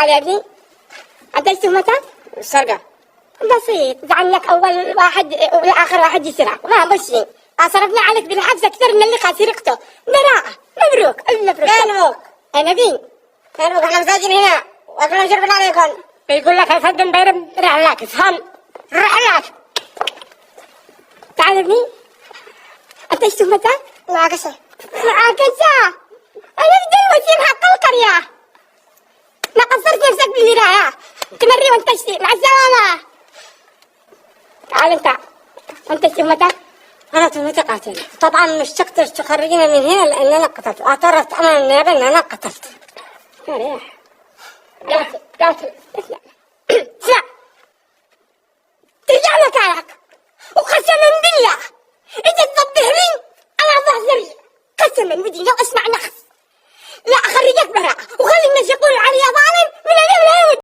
تعال يا ابني. أديت متى؟ السرقة. بسيط، زعلك أول واحد والآخر واحد يسرق، ما بشي. صرفنا عليك بالحبس أكثر من اللي سرقته. براءة. مبروك ألف مبروك. مبروك. أنا فين؟ مبروك، احنا مساجين هنا واكلنا وشربنا عليكم. بيقول لك هيفضل بيرم رحلك فهم رحلك. تعال يا ابني. أديت متى؟ العكسة. العكسة. أنا بدي وسيم حق القرية. ما قصرت نفسك بالمراية. تمري وانت تشتي مع السلامة. تعال انت شو متى؟ انا تميت قاتل. طبعا مش تقدر تخرجنا من هنا لان انا قتلت. اعترفت امام النيابة ان انا قتلت. قاتل اسمع. اسمع. ترجع مكانك. وقسما بالله اذا تضبح لي انا بحذر. قسما بدي لو اسمع نخس